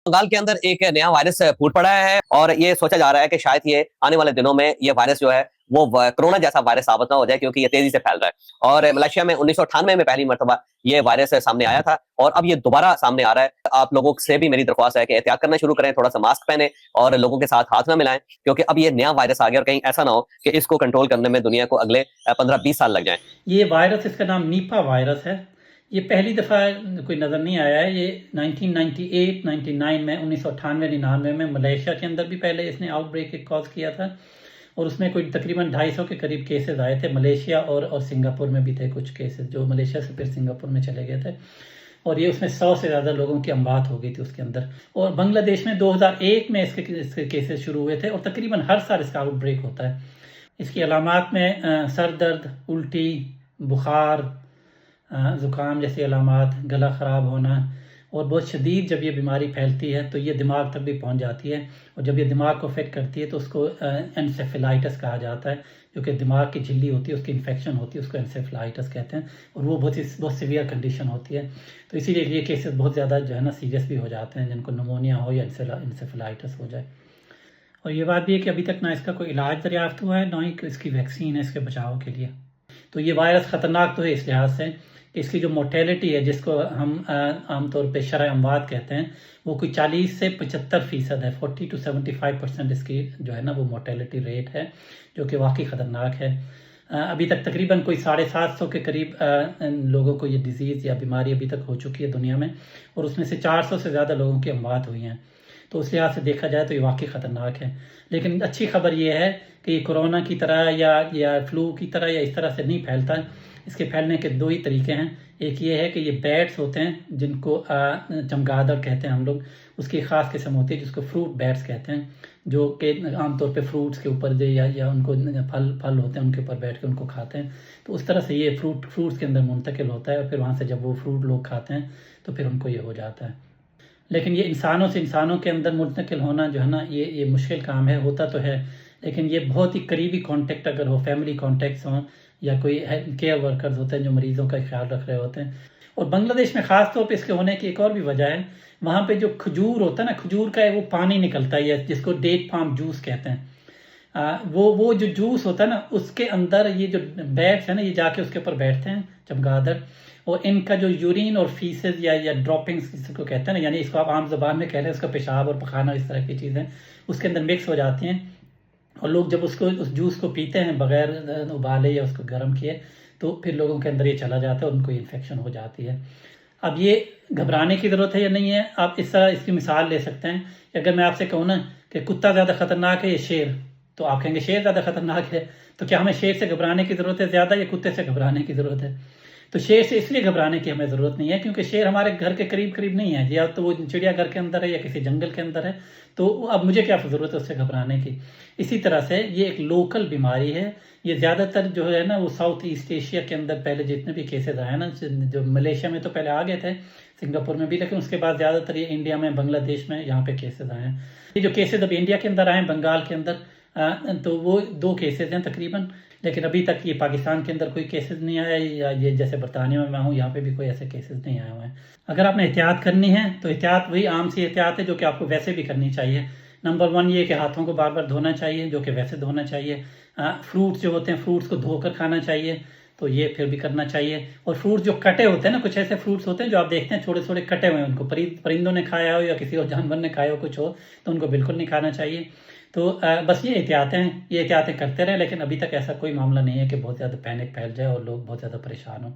बंगाल के अंदर एक नया वायरस फूट पड़ा है और ये सोचा जा रहा है कि शायद ये आने वाले दिनों में ये वायरस जो है वो कोरोना जैसा वायरस साबित ना हो जाए, क्योंकि ये तेजी से फैल रहा है। और मलेशिया में 1998 में पहली मरतबा ये वायरस सामने आया था और अब ये दोबारा सामने आ रहा है। आप लोगों से भी मेरी दरख्वास्त है कि एहतियात करना शुरू करें, थोड़ा सा मास्क पहने और लोगों के साथ हाथ ना मिलाएं, क्योंकि अब ये नया वायरस आ गया और कहीं ऐसा ना हो कि इसको कंट्रोल करने में दुनिया को अगले 15-20 साल लग जाए। ये वायरस, इसका नाम नीपा वायरस है। ये पहली दफ़ा कोई नज़र नहीं आया है। ये 1998, 99 में 1998-99 में मलेशिया के अंदर भी पहले इसने आउटब्रेक कॉज किया था और उसमें कोई तकरीबन 250 के करीब केसेस आए थे। मलेशिया और सिंगापुर में भी थे कुछ केसेस, जो मलेशिया से फिर सिंगापुर में चले गए थे और ये उसमें 100 से ज़्यादा लोगों की अमवात हो गई थी उसके अंदर। और बांग्लादेश में 2001 में इसके केसेस शुरू हुए थे और तकरीबन हर साल इसका आउटब्रेक होता है। इसकी अलामात में सर दर्द, उल्टी, बुखार, ज़ुकाम जैसी अलामात, गला ख़राब होना और बहुत शदीद जब ये बीमारी फैलती है तो ये दिमाग तक भी पहुंच जाती है और जब ये दिमाग को अफेक्ट करती है तो उसको एनसेफेलाइटिस कहा जाता है, जो कि दिमाग की झिल्ली होती है उसकी इन्फेक्शन होती है, उसको एनसेफेलाइटिस कहते हैं और वो बहुत सीवियर कंडीशन होती है। तो इसीलिए ये केसेस बहुत ज़्यादा जो है ना सीरियस भी हो जाते हैं, जिनको निमोनिया हो या एनसेफेलाइटिस हो जाए। और ये बात भी है कि अभी तक ना इसका कोई इलाज दरियाफ्त हुआ है, ना ही इसकी वैक्सीन है इसके बचाव के लिए। तो ये वायरस ख़तरनाक तो है इस लिहाज से कि इसकी जो मोर्टेलिटी है, जिसको हम आमतौर पे शरह अमवात कहते हैं, वो कोई 40 से 75% है। 40 to 75% इसकी जो है ना वो मोर्टेलिटी रेट है, जो कि वाकई ख़तरनाक है। अभी तक तकरीबन कोई 750 के करीब लोगों को ये डिज़ीज़ या बीमारी अभी तक हो चुकी है दुनिया में और उसमें से 400 से ज़्यादा लोगों की अमवात हुई हैं। तो उस लिहाज से देखा जाए तो ये वाकई ख़तरनाक है। लेकिन अच्छी खबर ये है कि ये कोरोना की तरह या फ्लू की तरह या इस तरह से नहीं फैलता। इसके फैलने के दो ही तरीके हैं। एक ये है कि ये बैट्स होते हैं जिनको चमगादड़ कहते हैं हम लोग, उसकी ख़ास किस्म होती है जिसको फ्रूट बैट्स कहते हैं, जो कि आमतौर पे फ्रूट्स के ऊपर या उनको फल होते हैं उनके ऊपर बैठ के उनको खाते हैं। तो उस तरह से ये फ्रूट्स के अंदर मुंतकिल होता है और फिर वहाँ से जब वो फ्रूट लोग खाते हैं तो फिर उनको ये हो जाता है। लेकिन ये इंसानों से इंसानों के अंदर मुंतकिल होना जो है ना ये मुश्किल काम है, होता तो है, लेकिन ये बहुत ही करीबी कांटेक्ट अगर हो, फैमिली कांटेक्ट्स हों या कोई केयर वर्कर्स होते हैं जो मरीज़ों का ख्याल रख रहे होते हैं। और बांग्लादेश में ख़ास तौर पे इसके होने की एक और भी वजह है, वहाँ पे जो खजूर होता है ना, खजूर का वो पानी निकलता है जिसको डेट पाम जूस कहते हैं। वो जो जूस होता है ना उसके अंदर ये जो बैट्स है ना ये जाके उसके ऊपर बैठते हैं चमगादड़, और इनका जो यूरिन और फीसेस या ड्रॉपिंग्स जिसको कहते हैं ना, यानी इसको आप आम ज़बान में कह रहे हैं, उसका पेशाब और पखाना इस तरह की चीज़ें उसके अंदर मिक्स हो जाती हैं और लोग जब उस जूस को पीते हैं बग़ैर उबाले या उसको गर्म किए तो फिर लोगों के अंदर ये चला जाता है और उनको इन्फेक्शन हो जाती है। अब ये घबराने की ज़रूरत है या नहीं है, आप इस तरह इसकी मिसाल ले सकते हैं कि अगर मैं आपसे कहूँ ना कि कुत्ता ज़्यादा ख़तरनाक है या शेर, तो आप कहेंगे शेर ज़्यादा ख़तरनाक है। तो क्या हमें शेर से घबराने की ज़रूरत है ज़्यादा या कुत्ते से घबराने की ज़रूरत है? तो शेर से इसलिए घबराने की हमें ज़रूरत नहीं है क्योंकि शेर हमारे घर के करीब नहीं है, या तो वो चिड़ियाघर के अंदर है या किसी जंगल के अंदर है, तो अब मुझे क्या ज़रूरत है उससे घबराने की। इसी तरह से ये एक लोकल बीमारी है। ये ज़्यादातर जो है ना वो साउथ ईस्ट एशिया के अंदर पहले जितने भी केसेस आए ना, जो मलेशिया में तो पहले आ गए थे, सिंगापुर में भी, लेकिन उसके बाद ज़्यादातर ये इंडिया में, बांग्लादेश में यहाँ पे केसेस आए हैं। ये जो केसेस अब इंडिया के अंदर आए हैं, बंगाल के अंदर, तो वो 2 केसेस हैं तकरीबन, लेकिन अभी तक ये पाकिस्तान के अंदर कोई केसेस नहीं आया, या ये जैसे बरतानिया में मैं हूँ यहाँ पे भी कोई ऐसे केसेस नहीं आए हुए हैं। अगर आपने एहतियात करनी है तो एहतियात वही आम सी एहतियात है जो कि आपको वैसे भी करनी चाहिए। नंबर 1 ये कि हाथों को बार बार धोना चाहिए, जो कि वैसे धोना चाहिए। फ्रूट्स जो होते हैं फ्रूट्स को धोकर खाना चाहिए, तो ये फिर भी करना चाहिए। और फ्रूट्स जो कटे होते हैं ना, कुछ ऐसे फ्रूट्स होते हैं जो आप देखते हैं छोटे छोटे कटे हुए हैं, उनको परिंदों ने खाया हो या किसी और जानवर ने खाया हो कुछ हो, तो उनको बिल्कुल नहीं खाना चाहिए। तो बस ये एहतियातें करते रहें, लेकिन अभी तक ऐसा कोई मामला नहीं है कि बहुत ज़्यादा पैनिक फैल जाए और लोग बहुत ज़्यादा परेशान हों।